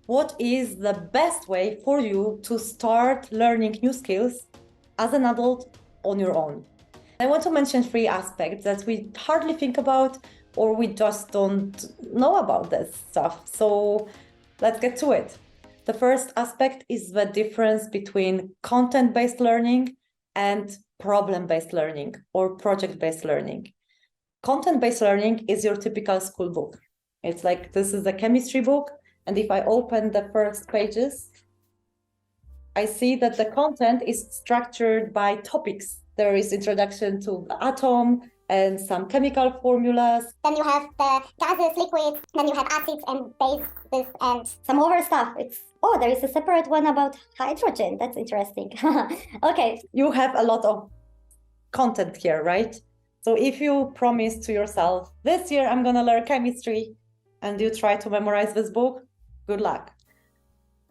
what is the best way for you to start learning new skills as an adult on your own. I want to mention 3 aspects that we hardly think about or we just don't know about this stuff. So let's get to it. The first aspect is the difference between content-based learning and problem-based learning or project-based learning. Content-based learning is your typical school book. It's like, this is a chemistry book. And if I open the first pages, I see that the content is structured by topics. There is introduction to the atom and some chemical formulas. Then you have the gases, liquids, then you have acids and bases and some more stuff. There is a separate one about hydrogen. That's interesting. Okay. You have a lot of content here, right? So if you promise to yourself, this year I'm going to learn chemistry, and you try to memorize this book, good luck.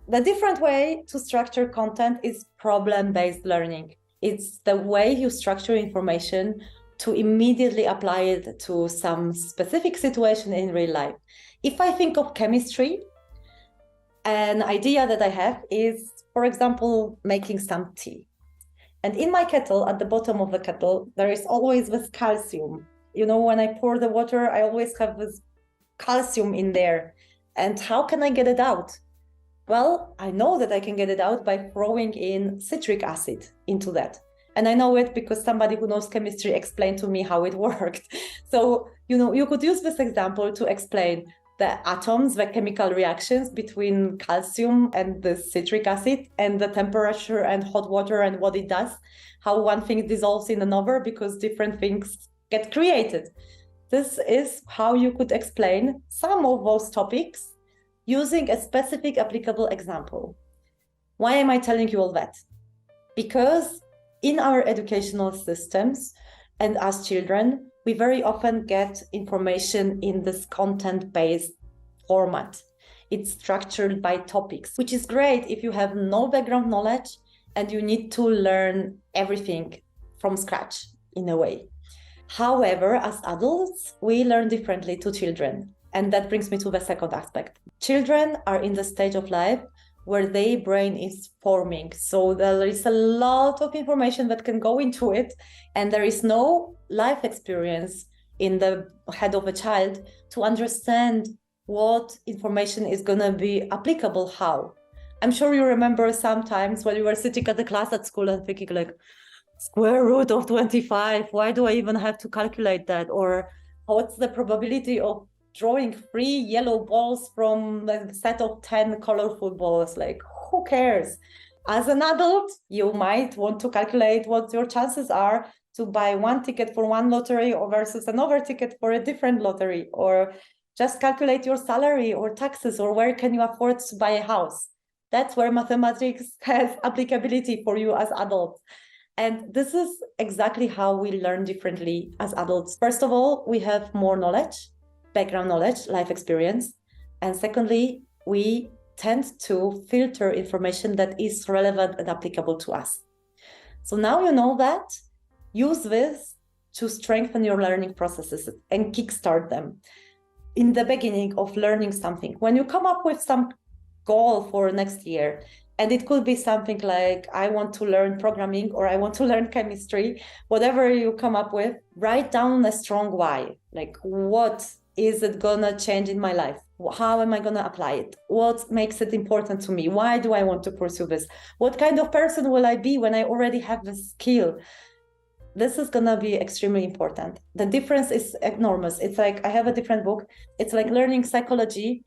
The different way to structure content is problem-based learning. It's the way you structure information to immediately apply it to some specific situation in real life. If I think of chemistry, an idea that I have is, for example, making some tea. And in my kettle, at the bottom of the kettle, there is always this calcium. You know, when I pour the water, I always have this calcium in there. And how can I get it out? Well, I know that I can get it out by throwing in citric acid into that. And I know it because somebody who knows chemistry explained to me how it worked. So, you could use this example to explain the atoms, the chemical reactions between calcium and the citric acid, and the temperature and hot water and what it does, how one thing dissolves in another because different things get created. This is how you could explain some of those topics using a specific applicable example. Why am I telling you all that? Because in our educational systems and as children, we very often get information in this content-based format. It's structured by topics, which is great if you have no background knowledge and you need to learn everything from scratch in a way. However, as adults, we learn differently to children. And that brings me to the second aspect. Children are in the stage of life where their brain is forming. So there is a lot of information that can go into it, and there is no life experience in the head of a child to understand what information is going to be applicable how. I'm sure you remember sometimes when you were sitting at the class at school and thinking like, square root of 25, why do I even have to calculate that? Or what's the probability of drawing 3 yellow balls from a set of 10 colorful balls? Like, who cares? As an adult, you might want to calculate what your chances are to buy one ticket for one lottery or versus another ticket for a different lottery, or just calculate your salary or taxes, or where can you afford to buy a house. That's where mathematics has applicability for you as adults. And this is exactly how we learn differently as adults. First of all, we have more knowledge, background knowledge, life experience. And secondly, we tend to filter information that is relevant and applicable to us. So now you know that, use this to strengthen your learning processes and kickstart them. In the beginning of learning something, when you come up with some goal for next year, and it could be something like, I want to learn programming or I want to learn chemistry, whatever you come up with, write down a strong why. Like, what is it gonna change in my life? How am I gonna apply it? What makes it important to me? Why do I want to pursue this? What kind of person will I be when I already have the skill? This is gonna be extremely important. The difference is enormous. It's like, I have a different book. It's like learning psychology,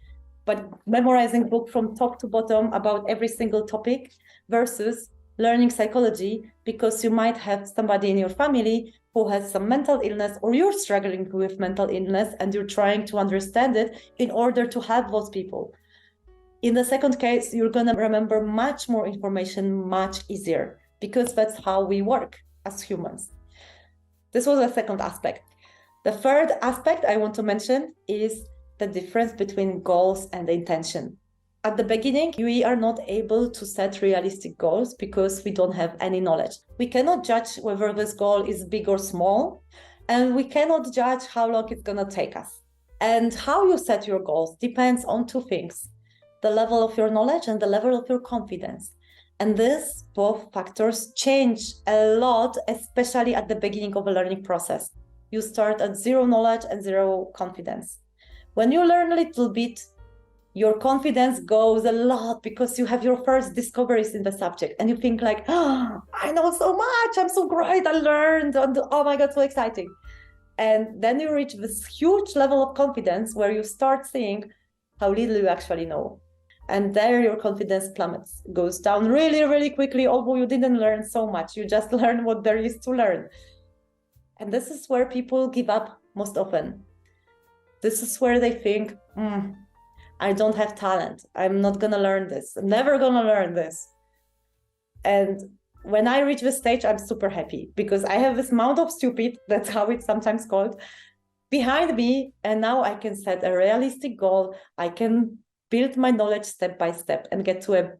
but memorizing book from top to bottom about every single topic, versus learning psychology because you might have somebody in your family who has some mental illness, or you're struggling with mental illness and you're trying to understand it in order to help those people. In the second case, you're going to remember much more information much easier, because that's how we work as humans. This was the second aspect. The third aspect I want to mention is the difference between goals and intention. At the beginning, we are not able to set realistic goals because we don't have any knowledge. We cannot judge whether this goal is big or small, and we cannot judge how long it's going to take us. And how you set your goals depends on 2 things. the level of your knowledge and the level of your confidence. And this both factors change a lot, especially at the beginning of a learning process. You start at zero knowledge and zero confidence. When you learn a little bit, your confidence goes a lot because you have your first discoveries in the subject and you think like, oh, I know so much, I'm so great, I learned, oh my God, so exciting. And then you reach this huge level of confidence where you start seeing how little you actually know. And there your confidence plummets, goes down really, really quickly, although you didn't learn so much. You just learn what there is to learn. And this is where people give up most often. This is where they think, I don't have talent. I'm not going to learn this. I'm never going to learn this. And when I reach this stage, I'm super happy because I have this amount of stupid, that's how it's sometimes called, behind me. And now I can set a realistic goal. I can build my knowledge step by step and get to a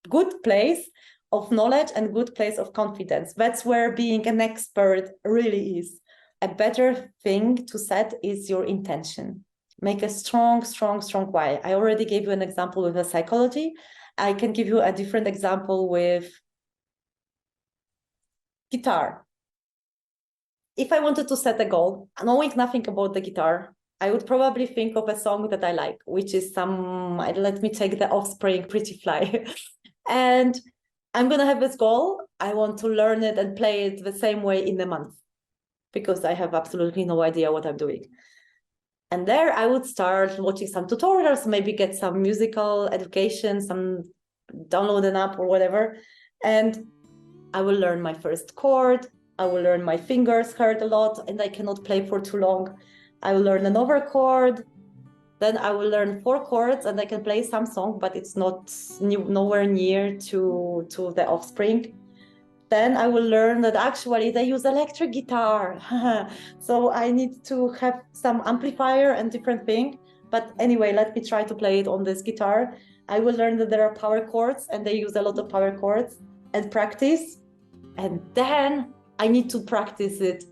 good place of knowledge and good place of confidence. That's where being an expert really is. A better thing to set is your intention. Make a strong, strong, strong why. I already gave you an example with the psychology. I can give you a different example with guitar. If I wanted to set a goal, knowing nothing about the guitar, I would probably think of a song that I like, which is let me take the Offspring, Pretty Fly. And I'm going to have this goal. I want to learn it and play it the same way in a month because I have absolutely no idea what I'm doing. And there I would start watching some tutorials, maybe get some musical education, download an app or whatever. And I will learn my first chord. I will learn my fingers hurt a lot and I cannot play for too long. I will learn another chord. Then I will learn 4 chords and I can play some song, but it's nowhere near to the Offspring. Then I will learn that actually they use electric guitar. So I need to have some amplifier and different thing. But anyway, let me try to play it on this guitar. I will learn that there are power chords and they use a lot of power chords and practice. And then I need to practice it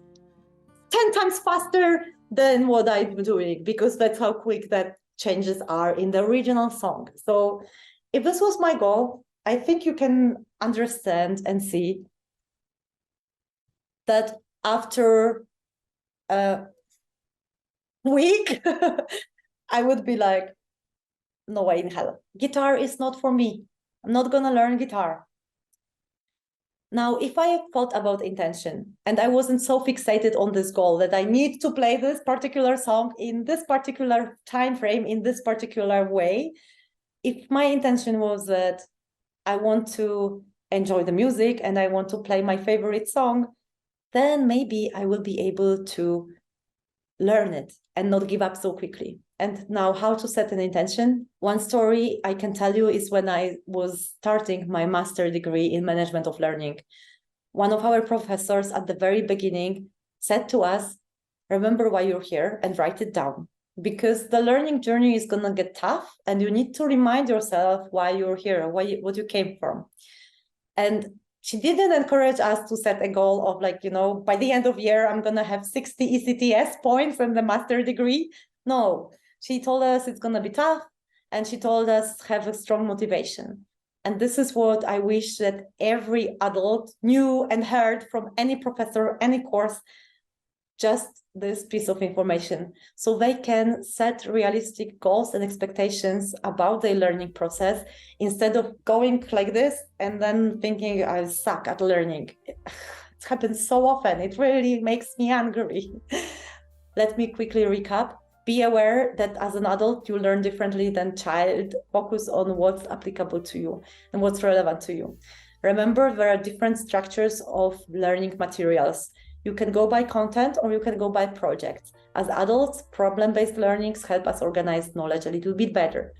10 times faster than what I'm doing, because that's how quick that changes are in the original song. So if this was my goal, I think you can understand and see that after a week, I would be like, no way in hell. Guitar is not for me. I'm not going to learn guitar. Now, if I thought about intention and I wasn't so fixated on this goal that I need to play this particular song in this particular time frame, in this particular way, if my intention was that I want to enjoy the music and I want to play my favorite song, then maybe I will be able to learn it and not give up so quickly. And now, how to set an intention? One story I can tell you is when I was starting my master's degree in management of learning. One of our professors at the very beginning said to us, remember why you're here and write it down, because the learning journey is going to get tough and you need to remind yourself why you're here, what you came from. And she didn't encourage us to set a goal of by the end of year, I'm going to have 60 ECTS points in the master degree. No, she told us it's going to be tough. And she told us have a strong motivation. And this is what I wish that every adult knew and heard from any professor, any course, just this piece of information, so they can set realistic goals and expectations about their learning process instead of going like this and then thinking I suck at learning. It happens so often. It really makes me angry. Let me quickly recap. Be aware that as an adult, you learn differently than child. Focus on what's applicable to you and what's relevant to you. Remember, there are different structures of learning materials. You can go by content or you can go by projects. As adults, problem-based learnings help us organize knowledge a little bit better.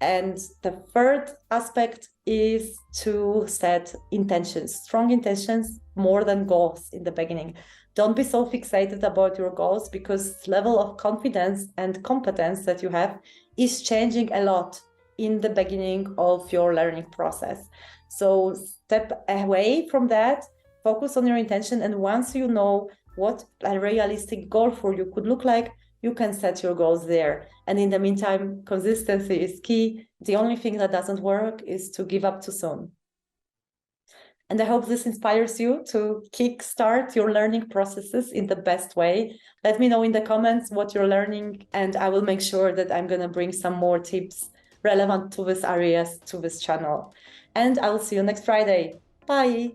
And the third aspect is to set intentions, strong intentions, more than goals in the beginning. Don't be so fixated about your goals because level of confidence and competence that you have is changing a lot in the beginning of your learning process. So step away from that, focus on your intention. And once you know what a realistic goal for you could look like, you can set your goals there. And in the meantime, consistency is key. The only thing that doesn't work is to give up too soon. And I hope this inspires you to kickstart your learning processes in the best way. Let me know in the comments what you're learning, and I will make sure that I'm going to bring some more tips relevant to these areas to this channel. And I will see you next Friday. Bye.